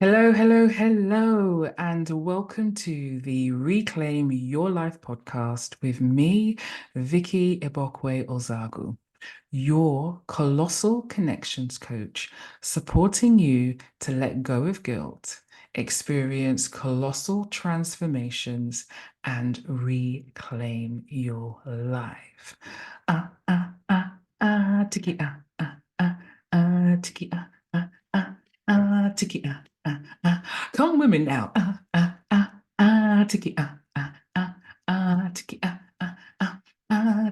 Hello, hello, hello, and welcome to the Reclaim Your Life podcast with me, Vicky Igbokwe-Ozoagu, your colossal connections coach, supporting you to let go of guilt, experience colossal transformations, and reclaim your life. Tiki, tiki, tiki, Come women now. Tiki, tiki,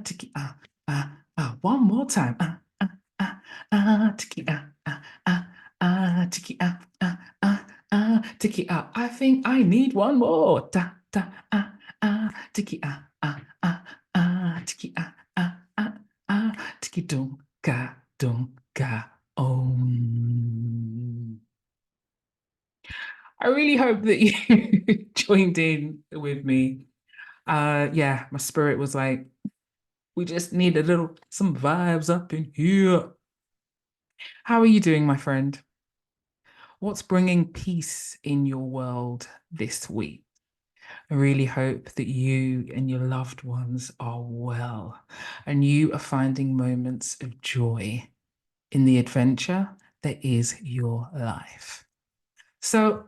tiki, one more time. Tiki, tiki, tiki, I think I need one more. Tiki, tiki, tiki, dunga, om. I really hope that you joined in with me. Yeah, my spirit was like, we just need some vibes up in here. How are you doing, my friend? What's bringing peace in your world this week? I really hope that you and your loved ones are well and you are finding moments of joy in the adventure that is your life. So,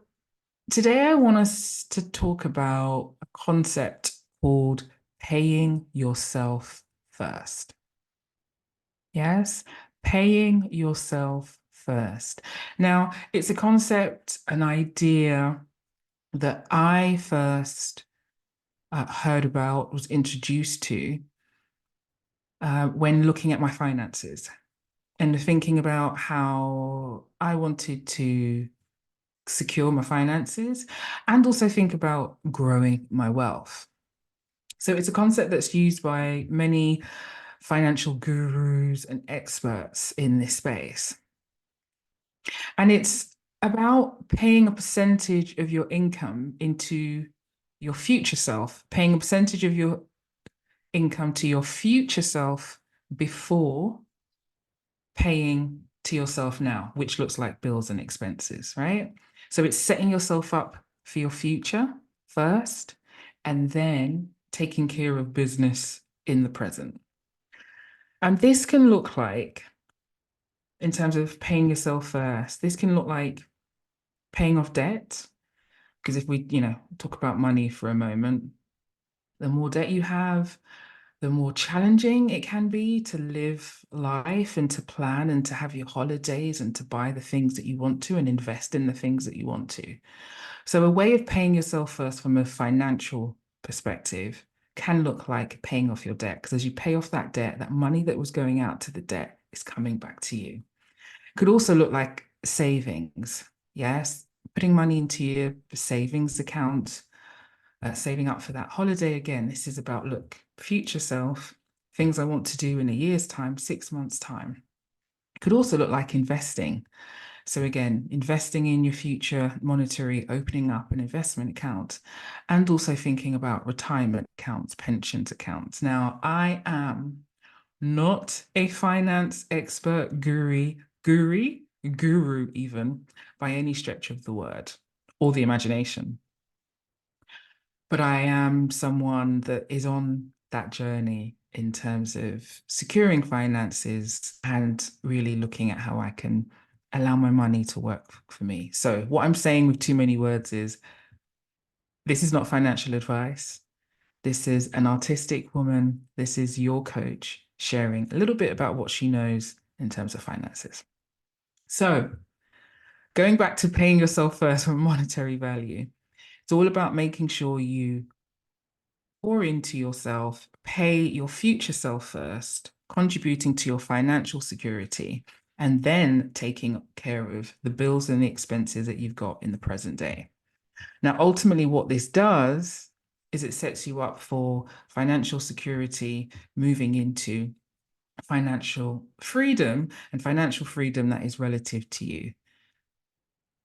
today I want us to talk about a concept called paying yourself first. Yes, paying yourself first. Now, it's a concept, an idea that I first heard about, was introduced to when looking at my finances and thinking about how I wanted to secure my finances and also think about growing my wealth. So it's a concept that's used by many financial gurus and experts in this space. And it's about paying a percentage of your income into your future self, paying a percentage of your income to your future self before paying to yourself now, which looks like bills and expenses, right? So it's setting yourself up for your future first, and then taking care of business in the present. And this can look like, in terms of paying yourself first, this can look like paying off debt. Because if we, talk about money for a moment, the more debt you have, the more challenging it can be to live life and to plan and to have your holidays and to buy the things that you want to and invest in the things that you want to. So, a way of paying yourself first from a financial perspective can look like paying off your debt. Because as you pay off that debt, that money that was going out to the debt is coming back to you. Could also look like savings. Yes, putting money into your savings account, saving up for that holiday. Again, this is about, look, future self, things I want to do in a year's time, 6 months' time. It could also look like investing. So again, investing in your future monetary, opening up an investment account, and also thinking about retirement accounts, pensions accounts. Now, I am not a finance expert, guru even, by any stretch of the word or the imagination. But I am someone that is on that journey in terms of securing finances and really looking at how I can allow my money to work for me. So, what I'm saying with too many words is this is not financial advice. This is an artistic woman. This is your coach sharing a little bit about what she knows in terms of finances. So, going back to paying yourself first for monetary value, it's all about making sure you pour into yourself, pay your future self first, contributing to your financial security, and then taking care of the bills and the expenses that you've got in the present day. Now, ultimately, what this does is it sets you up for financial security moving into financial freedom and financial freedom that is relative to you.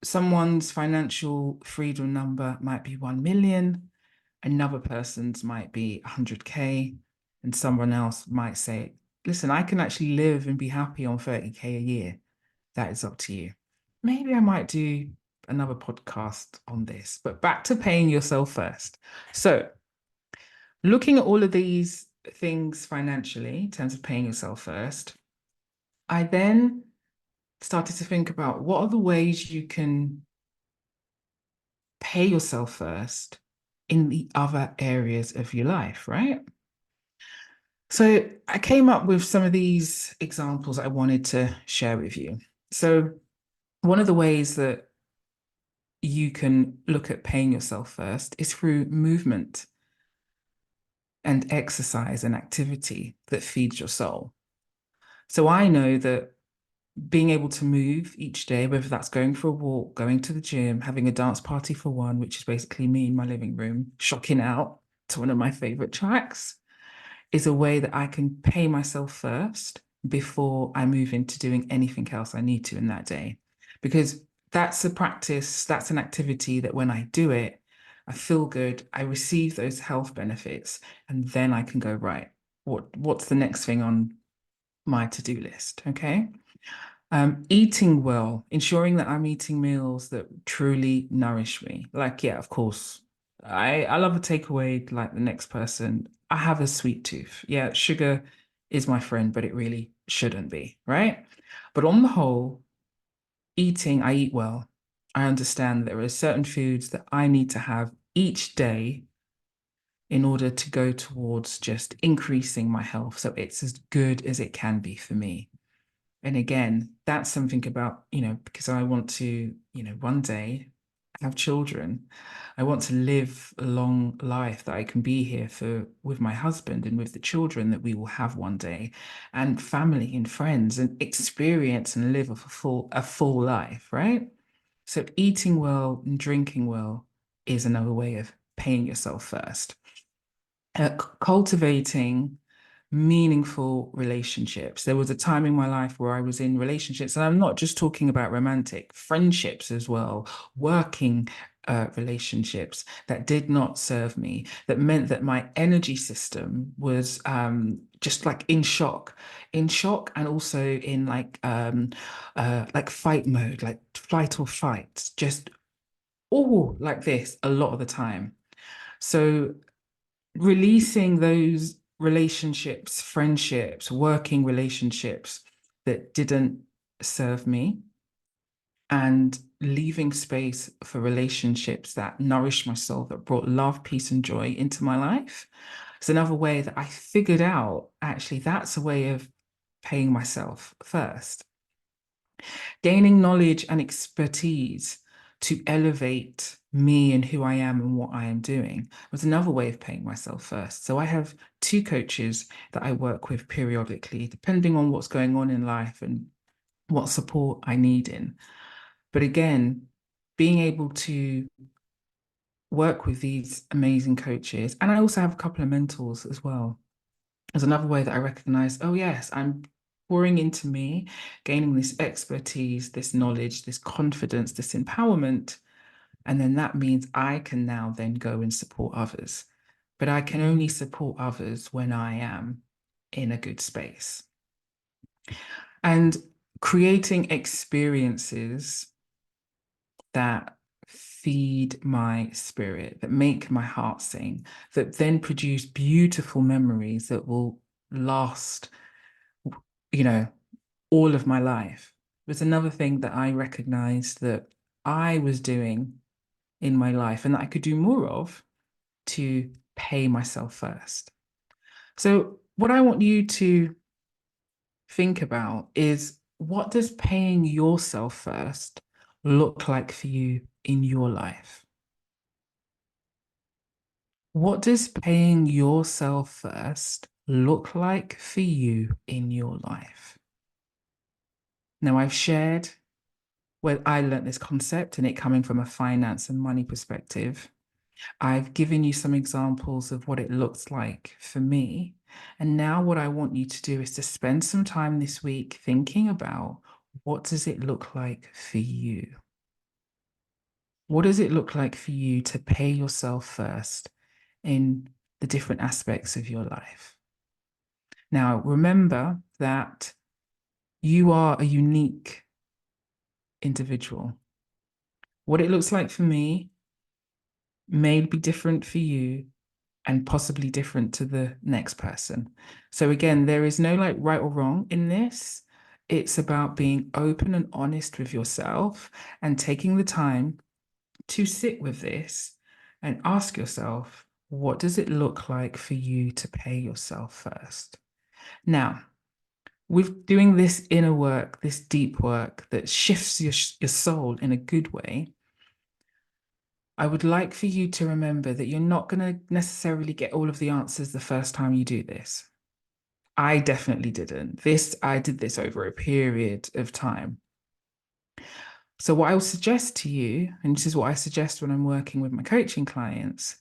Someone's financial freedom number might be 1 million, another person's might be 100K, and someone else might say, listen, I can actually live and be happy on 30K a year. That is up to you. Maybe I might do another podcast on this. But back to paying yourself first. So, looking at all of these things financially, in terms of paying yourself first, I then started to think about what are the ways you can pay yourself first in the other areas of your life, right? So I came up with some of these examples I wanted to share with you. So one of the ways that you can look at paying yourself first is through movement and exercise and activity that feeds your soul. So I know that being able to move each day, whether that's going for a walk, going to the gym, having a dance party for one, which is basically me in my living room, shocking out to one of my favorite tracks, is a way that I can pay myself first before I move into doing anything else I need to in that day. Because that's a practice, that's an activity that when I do it, I feel good, I receive those health benefits, and then I can go, right, what's the next thing on my to-do list? Okay. Eating well, ensuring that I'm eating meals that truly nourish me. Like, yeah, of course, I love a takeaway like the next person. I have a sweet tooth. Yeah, sugar is my friend, but it really shouldn't be, right? But on the whole, I eat well. I understand there are certain foods that I need to have each day in order to go towards just increasing my health. So it's as good as it can be for me. And again, that's something about, because I want to, one day have children. I want to live a long life that I can be here for with my husband and with the children that we will have one day, and family and friends, and experience and live a full life, right? So eating well and drinking well is another way of paying yourself first. Cultivating meaningful relationships. There was a time in my life where I was in relationships, and I'm not just talking about romantic, friendships as well, working relationships that did not serve me, that meant that my energy system was just like in shock, and also in like fight mode, like flight or fight, just all like this a lot of the time. So releasing those relationships, friendships, working relationships that didn't serve me, and leaving space for relationships that nourish my soul, that brought love, peace, and joy into my life. It's another way that I figured out actually that's a way of paying myself first. Gaining knowledge and expertise to elevate me and who I am and what I am doing was another way of paying myself first. So I have two coaches that I work with periodically, depending on what's going on in life and what support I need in. But again, being able to work with these amazing coaches, and I also have a couple of mentors as well, is another way that I recognize, oh, yes, I'm pouring into me, gaining this expertise, this knowledge, this confidence, this empowerment. And then that means I can now then go and support others. But I can only support others when I am in a good space. And creating experiences that feed my spirit, that make my heart sing, that then produce beautiful memories that will last, you know, all of my life. Was another thing that I recognized that I was doing in my life and that I could do more of to pay myself first. So, what I want you to think about is, what does paying yourself first look like for you in your life? What does paying yourself first look like for you in your life? Now, I've shared where I learned this concept and it coming from a finance and money perspective. I've given you some examples of what it looks like for me. And now what I want you to do is to spend some time this week thinking about, what does it look like for you? What does it look like for you to pay yourself first in the different aspects of your life? Now, remember that you are a unique individual. What it looks like for me may be different for you and possibly different to the next person. So again, there is no like right or wrong in this. It's about being open and honest with yourself and taking the time to sit with this and ask yourself, what does it look like for you to pay yourself first? Now, with doing this inner work, this deep work that shifts your soul in a good way, I would like for you to remember that you're not going to necessarily get all of the answers the first time you do this. I definitely didn't. I did this over a period of time. So, what I would suggest to you, and this is what I suggest when I'm working with my coaching clients,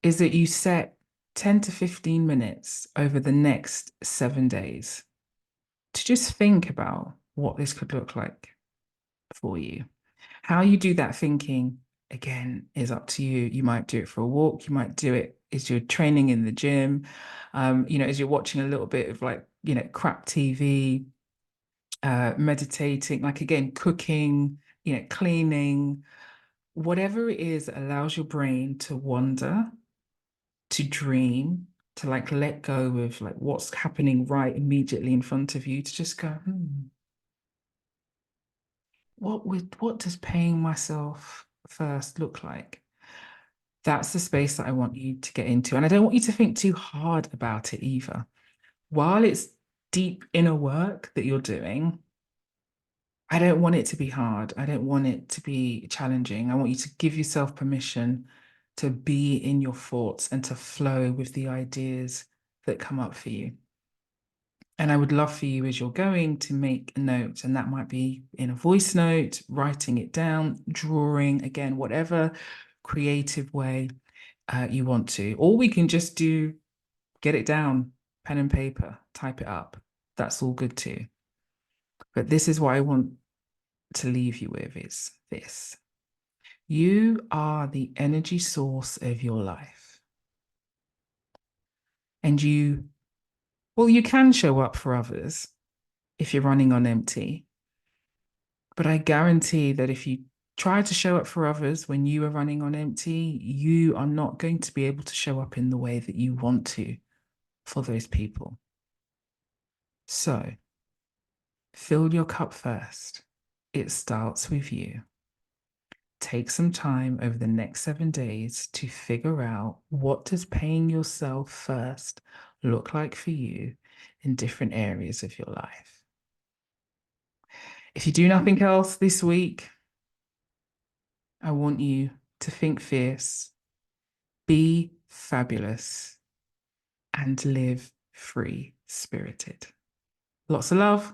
is that you set 10 to 15 minutes over the next 7 days to just think about what this could look like for you. How you do that thinking, again, is up to you. You might do it for a walk. You might do it as you're training in the gym, as you're watching a little bit of like, crap TV, meditating, like again, cooking, cleaning, whatever it is that allows your brain to wander, to dream, to like let go of like what's happening right immediately in front of you, to just go, what does paying myself first look like? That's the space that I want you to get into. And I don't want you to think too hard about it either. While it's deep inner work that you're doing, I don't want it to be hard. I don't want it to be challenging. I want you to give yourself permission to be in your thoughts and to flow with the ideas that come up for you. And I would love for you as you're going to make a note, and that might be in a voice note, writing it down, drawing, again, whatever creative way you want to. Or we can just get it down, pen and paper, type it up. That's all good too. But this is what I want to leave you with is this. You are the energy source of your life. And you can show up for others if you're running on empty. But I guarantee that if you try to show up for others when you are running on empty, you are not going to be able to show up in the way that you want to for those people. So fill your cup first. It starts with you. Take some time over the next 7 days to figure out what does paying yourself first look like for you in different areas of your life. If you do nothing else this week, I want you to think fierce, be fabulous, and live free spirited. Lots of love.